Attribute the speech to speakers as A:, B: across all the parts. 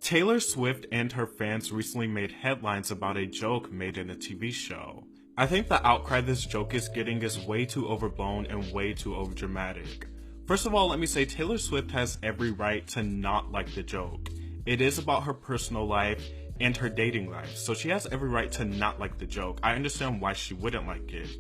A: Taylor Swift and her fans recently made headlines about a joke made in a TV show. I think the outcry this joke is getting is way too overblown and way too overdramatic. First of all, let me say Taylor Swift has every right to not like the joke. It is about her personal life and her dating life, so she has every right to not like the joke. I understand why she wouldn't like it.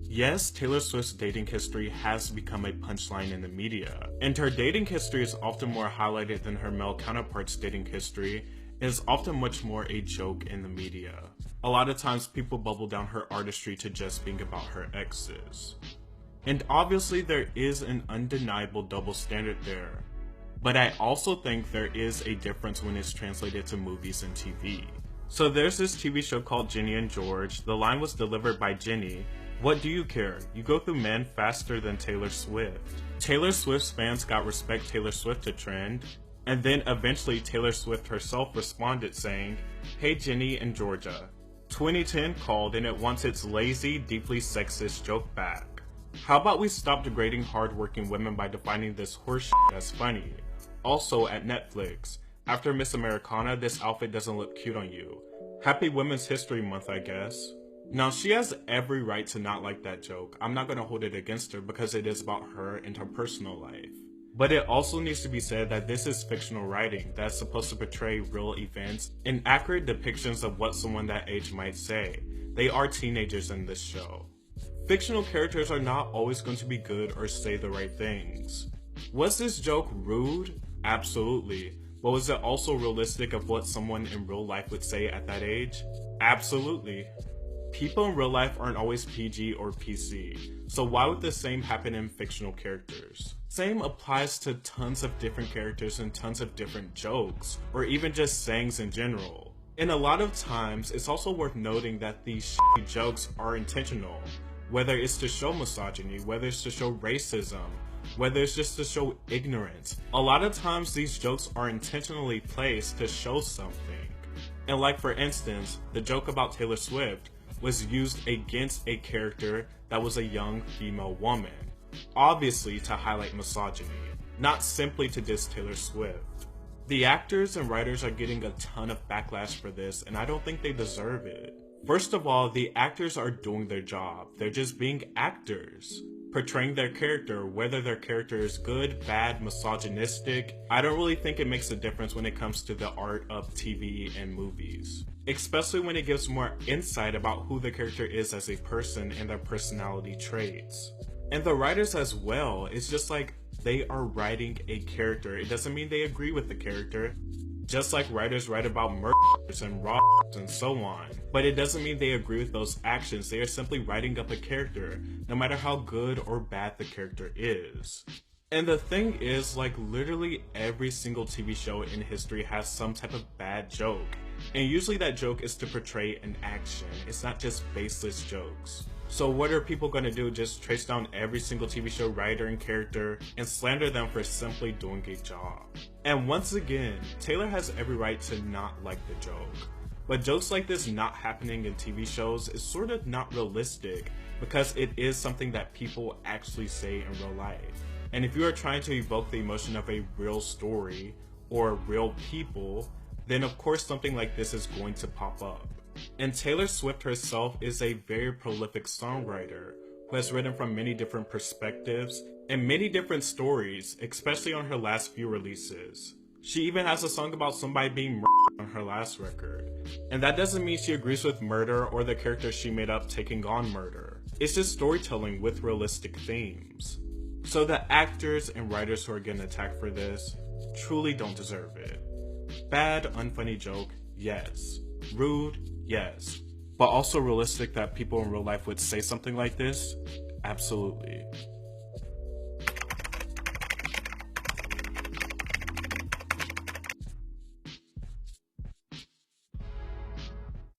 A: Yes, Taylor Swift's dating history has become a punchline in the media, and her dating history is often more highlighted than her male counterparts' dating history. It is often much more a joke in the media. A lot of times people bubble down her artistry to just being about her exes. And obviously there is an undeniable double standard there. But I also think there is a difference when it's translated to movies and TV. So there's this TV show called Ginny and George. The line was delivered by Ginny. "What do you care? You go through men faster than Taylor Swift." Taylor Swift's fans got Respect Taylor Swift to trend, and then eventually Taylor Swift herself responded saying, "Hey Ginny and Georgia, 2010 called and it wants its lazy, deeply sexist joke back. How about we stop degrading hardworking women by defining this horseshit as funny? Also at Netflix, after Miss Americana, this outfit doesn't look cute on you. Happy Women's History Month, I guess." Now, she has every right to not like that joke. I'm not going to hold it against her because it is about her and her personal life. But it also needs to be said that this is fictional writing that's supposed to portray real events and accurate depictions of what someone that age might say. They are teenagers in this show. Fictional characters are not always going to be good or say the right things. Was this joke rude? Absolutely. But was it also realistic of what someone in real life would say at that age? Absolutely. People in real life aren't always PG or PC, so why would the same happen in fictional characters? Same applies to tons of different characters and tons of different jokes, or even just sayings in general. And a lot of times, it's also worth noting that these shitty jokes are intentional, whether it's to show misogyny, whether it's to show racism, whether it's just to show ignorance. A lot of times these jokes are intentionally placed to show something. And like for instance, the joke about Taylor Swift was used against a character that was a young female woman, obviously to highlight misogyny, not simply to diss Taylor Swift. The actors and writers are getting a ton of backlash for this, and I don't think they deserve it. First of all, the actors are doing their job. They're just being actors, portraying their character, whether their character is good, bad, misogynistic. I don't really think it makes a difference when it comes to the art of TV and movies, especially when it gives more insight about who the character is as a person and their personality traits. And the writers as well, it's just like they are writing a character. It doesn't mean they agree with the character, just like writers write about murders and robbers and so on. But it doesn't mean they agree with those actions. They are simply writing up a character, no matter how good or bad the character is. And the thing is, like, literally every single TV show in history has some type of bad joke. And usually that joke is to portray an action. It's not just baseless jokes. So what are people going to do? Just trace down every single TV show writer and character and slander them for simply doing a job? And once again, Taylor has every right to not like the joke. But jokes like this not happening in TV shows is sort of not realistic because it is something that people actually say in real life. And if you are trying to evoke the emotion of a real story or real people, then of course something like this is going to pop up. And Taylor Swift herself is a very prolific songwriter who has written from many different perspectives and many different stories, especially on her last few releases. She even has a song about somebody being murdered on her last record. And that doesn't mean she agrees with murder or the character she made up taking on murder. It's just storytelling with realistic themes. So the actors and writers who are getting attacked for this truly don't deserve it. Bad, unfunny joke, yes. Rude, yes. But also realistic that people in real life would say something like this? Absolutely.